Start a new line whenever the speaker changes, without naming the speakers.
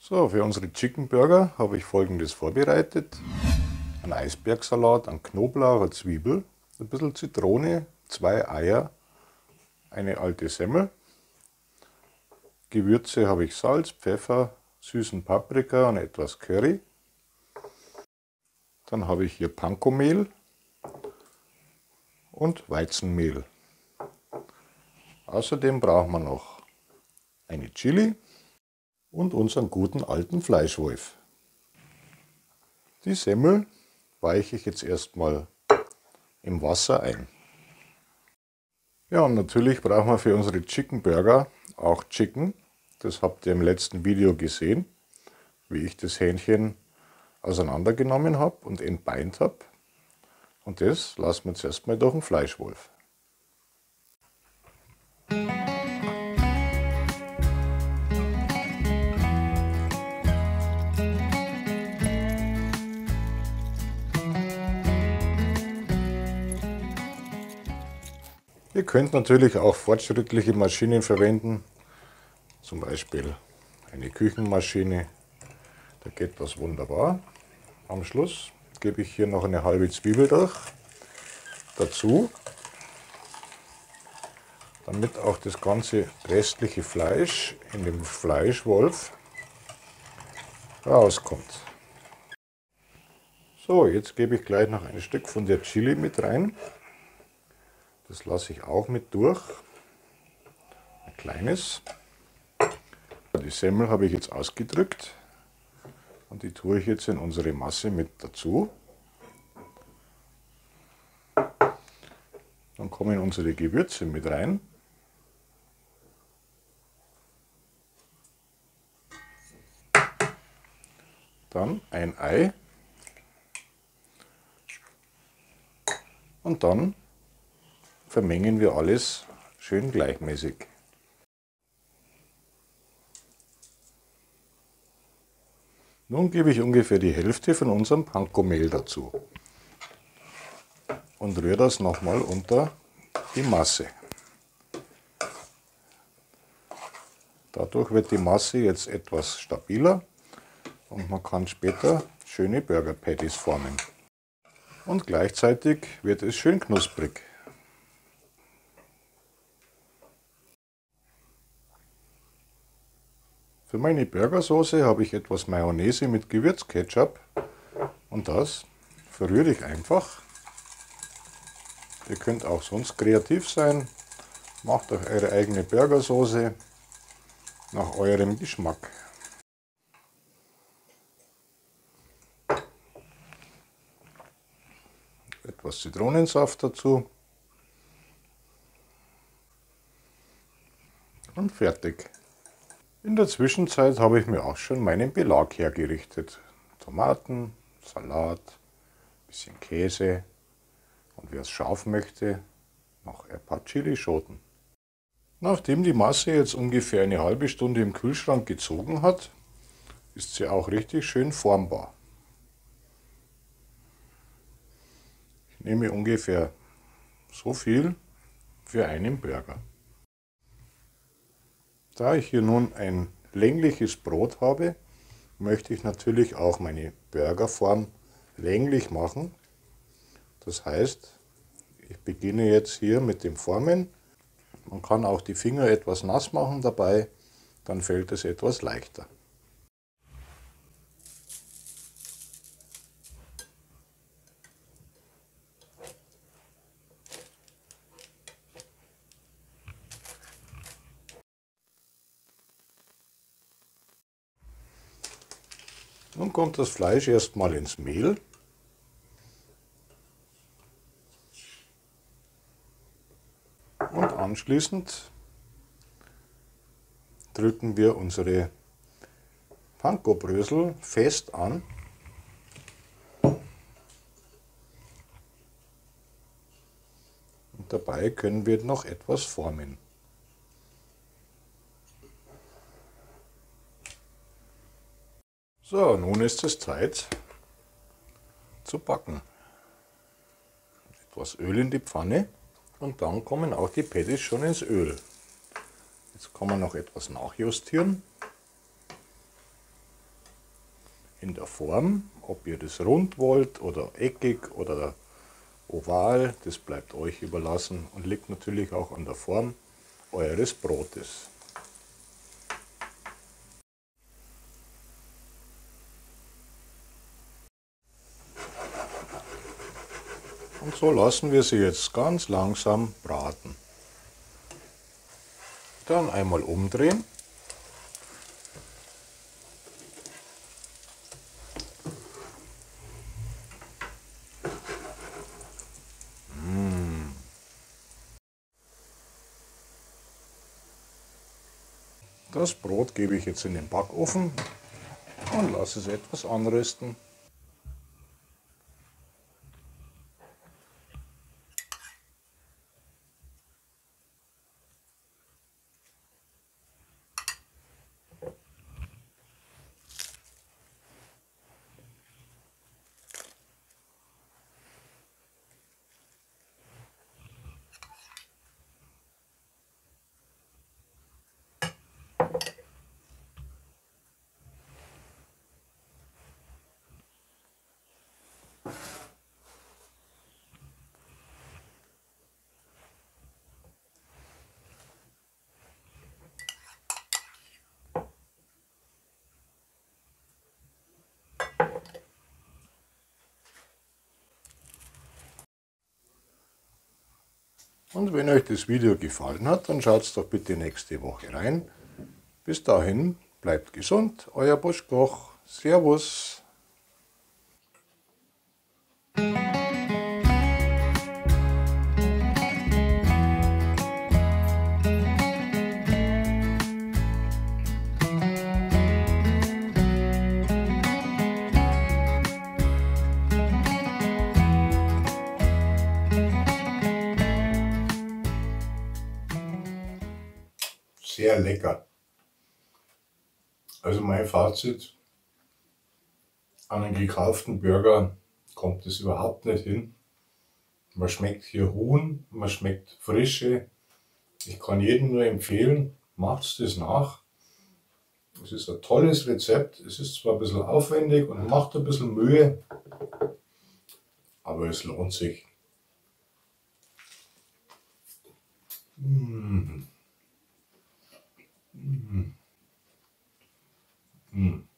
So, für unsere Chicken Burger habe ich Folgendes vorbereitet. Ein Eisbergsalat, ein Knoblauch, eine Zwiebel, ein bisschen Zitrone, 2 Eier, eine alte Semmel. Gewürze habe ich Salz, Pfeffer, süßen Paprika und etwas Curry. Dann habe ich hier Panko-Mehl und Weizenmehl. Außerdem brauchen wir noch eine Chili und unseren guten alten Fleischwolf. Die Semmel weiche ich jetzt erstmal im Wasser ein. Ja, und natürlich brauchen wir für unsere Chicken Burger auch Chicken. Das habt ihr im letzten Video gesehen, wie ich das Hähnchen auseinandergenommen habe und entbeint habe. Und das lassen wir jetzt erstmal durch den Fleischwolf. Ihr könnt natürlich auch fortschrittliche Maschinen verwenden, zum Beispiel eine Küchenmaschine, da geht das wunderbar. Am Schluss gebe ich hier noch eine halbe Zwiebel durch, dazu, damit auch das ganze restliche Fleisch in dem Fleischwolf rauskommt. So, jetzt gebe ich gleich noch ein Stück von der Chili mit rein. Das lasse ich auch mit durch, ein kleines. Die Semmel habe ich jetzt ausgedrückt und die tue ich jetzt in unsere Masse mit dazu. Dann kommen unsere Gewürze mit rein. Dann ein Ei und dann vermengen wir alles schön gleichmäßig. Nun gebe ich ungefähr die Hälfte von unserem Panko-Mehl dazu und rühre das nochmal unter die Masse. Dadurch wird die Masse jetzt etwas stabiler und man kann später schöne Burger Patties formen. Und gleichzeitig wird es schön knusprig. Für meine Burgersoße habe ich etwas Mayonnaise mit Gewürzketchup und das verrühre ich einfach. Ihr könnt auch sonst kreativ sein, macht euch eure eigene Burgersoße nach eurem Geschmack. Etwas Zitronensaft dazu und fertig. In der Zwischenzeit habe ich mir auch schon meinen Belag hergerichtet. Tomaten, Salat, bisschen Käse und wer es scharf möchte, noch ein paar Chilischoten. Nachdem die Masse jetzt ungefähr eine halbe Stunde im Kühlschrank gezogen hat, ist sie auch richtig schön formbar. Ich nehme ungefähr so viel für einen Burger. Da ich hier nun ein längliches Brot habe, möchte ich natürlich auch meine Burgerform länglich machen. Das heißt, ich beginne jetzt hier mit dem Formen. Man kann auch die Finger etwas nass machen dabei, dann fällt es etwas leichter. Nun kommt das Fleisch erstmal ins Mehl. Und anschließend drücken wir unsere Panko-Brösel fest an. Und dabei können wir noch etwas formen. So, nun ist es Zeit zu backen. Etwas Öl in die Pfanne und dann kommen auch die Patties schon ins Öl. Jetzt kann man noch etwas nachjustieren. in der Form, ob ihr das rund wollt oder eckig oder oval, das bleibt euch überlassen und liegt natürlich auch an der Form eures Brotes. Und so lassen wir sie jetzt ganz langsam braten. Dann einmal umdrehen. Das Brot gebe ich jetzt in den Backofen und lasse es etwas anrösten. Und wenn euch das Video gefallen hat, dann schaut doch bitte nächste Woche rein. Bis dahin, bleibt gesund, euer Bosch Koch. Servus. Sehr lecker. Also mein Fazit, an einen gekauften Burger kommt es überhaupt nicht hin. Man schmeckt hier Huhn, man schmeckt Frische. Ich kann jedem nur empfehlen, macht das nach. Es ist ein tolles Rezept. Es ist zwar ein bisschen aufwendig und macht ein bisschen Mühe, aber es lohnt sich. Mm. Mm. Mm.